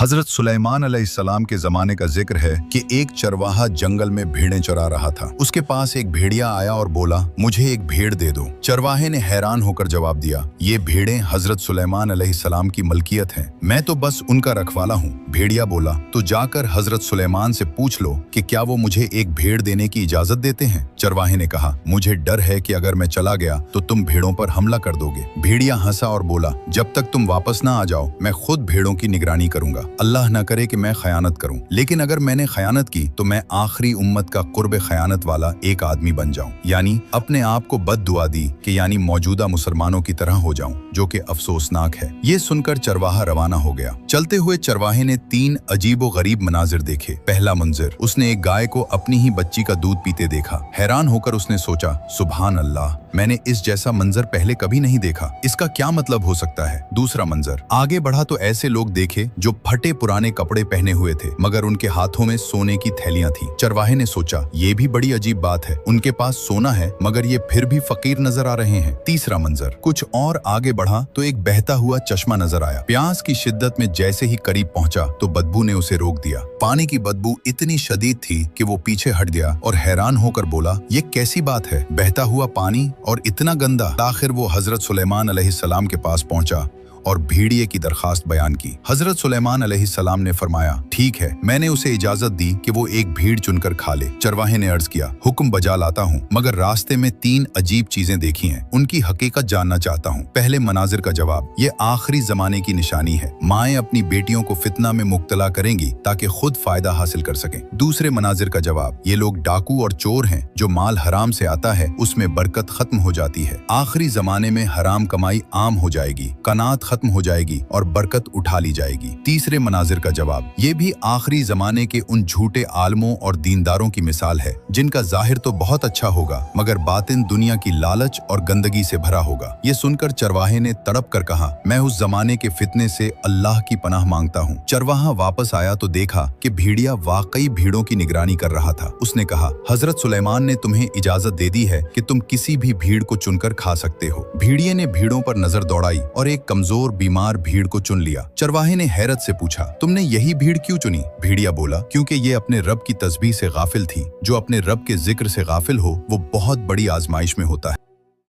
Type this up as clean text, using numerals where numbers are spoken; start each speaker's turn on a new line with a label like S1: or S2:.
S1: हजरत सुलेमान अलैहिस्सलाम के जमाने का जिक्र है कि एक चरवाहा जंगल में भेड़ें चरा रहा था। उसके पास एक भेड़िया आया और बोला, मुझे एक भेड़ दे दो। चरवाहे ने हैरान होकर जवाब दिया, ये भेड़ें हजरत सुलेमान अलैहिस्सलाम की मलकियत हैं, मैं तो बस उनका रखवाला हूँ। भेड़िया बोला, तो जाकर हजरत सुलेमान से पूछ लो कि क्या वो मुझे एक भेड़ देने की इजाजत देते हैं। चरवाहे ने कहा, मुझे डर है कि अगर मैं चला गया तो तुम भेड़ों पर हमला कर दोगे। भेड़िया हंसा और बोला, जब तक तुम वापस ना आ जाओ मैं खुद भेड़ों की निगरानी करूंगा। अल्लाह न करे कि मैं खयानत करूं, लेकिन अगर मैंने खयानत की तो मैं आखिरी उम्मत का कुर्ब खयानत वाला एक आदमी बन जाऊं, यानी अपने आप को बद दुआ दी कि यानी मौजूदा मुसलमानों की तरह हो जाऊं, जो कि अफसोसनाक है। ये सुनकर चरवाहा रवाना हो गया। चलते हुए चरवाहे ने 3 अजीब व गरीब मनाजिर देखे। पहला मंजर, उसने एक गाय को अपनी ही बच्ची का दूध पीते देखा। हैरान होकर उसने सोचा, सुभान अल्लाह, मैंने इस जैसा मंजर पहले कभी नहीं देखा, इसका क्या मतलब हो सकता है। दूसरा मंजर, आगे बढ़ा तो ऐसे लोग देखे जो फटे पुराने कपड़े पहने हुए थे मगर उनके हाथों में सोने की थैलियां थी। चरवाहे ने सोचा, ये भी बड़ी अजीब बात है, उनके पास सोना है मगर ये फिर भी फकीर नजर आ रहे हैं। तीसरा मंजर, कुछ और आगे बढ़ा तो एक बहता हुआ चश्मा नजर आया। प्यास की शिद्दत में जैसे ही करीब पहुंचा तो बदबू ने उसे रोक दिया। पानी की बदबू इतनी शदीद थी कि वो पीछे हट गया और हैरान होकर बोला, ये कैसी बात है, बहता हुआ पानी और इतना गंदा। आखिर वो हजरत सुलेमान अलैहिस्सलाम के पास पहुंचा और भेड़िए की दरखास्त बयान की। हजरत सुलेमान अलैहिस्सलाम ने फरमाया, ठीक है, मैंने उसे इजाजत दी कि वो एक भेड़ चुनकर खा ले। चरवाहे ने अर्ज किया, हुक्म बजा लाता हूँ, मगर रास्ते में 3 अजीब चीजें देखी हैं, उनकी हकीकत जानना चाहता हूँ। पहले मनाजिर का जवाब, ये आखिरी जमाने की निशानी है, माएँ अपनी बेटियों को फितना में मुब्तला करेंगी ताकि खुद फायदा हासिल कर सकें। दूसरे मनाजिर का जवाब, ये लोग डाकू और चोर हैं, जो माल हराम से आता है उसमें बरकत खत्म हो जाती है। आखिरी जमाने में हराम कमाई आम हो जाएगी, कनात खत्म हो जाएगी और बरकत उठा ली जाएगी। तीसरे मनाजिर का जवाब, ये भी आखिरी जमाने के उन झूठे आलमों और दीनदारों की मिसाल है जिनका जाहिर तो बहुत अच्छा होगा मगर बातिन दुनिया की लालच और गंदगी से भरा होगा। ये सुनकर चरवाहे ने तड़प कर कहा, मैं उस जमाने के फितने से अल्लाह की पनाह मांगता हूँ। चरवाहा वापस आया तो देखा कि भेड़िया वाकई भीड़ों की निगरानी कर रहा था। उसने कहा, हजरत सुलेमान ने तुम्हें इजाजत दे दी है कि तुम किसी भी भीड़ को चुनकर खा सकते हो। भेड़िए ने भीड़ों पर नजर दौड़ाई और एक कमजोर बीमार भीड़ को चुन लिया। चरवाहे ने हैरत से पूछा, तुमने यही भीड़ क्यों चुनी? भेड़िया बोला, क्योंकि ये अपने रब की तस्बीह से गाफिल थी। जो अपने रब के जिक्र से गाफिल हो वो बहुत बड़ी आजमाइश में होता है।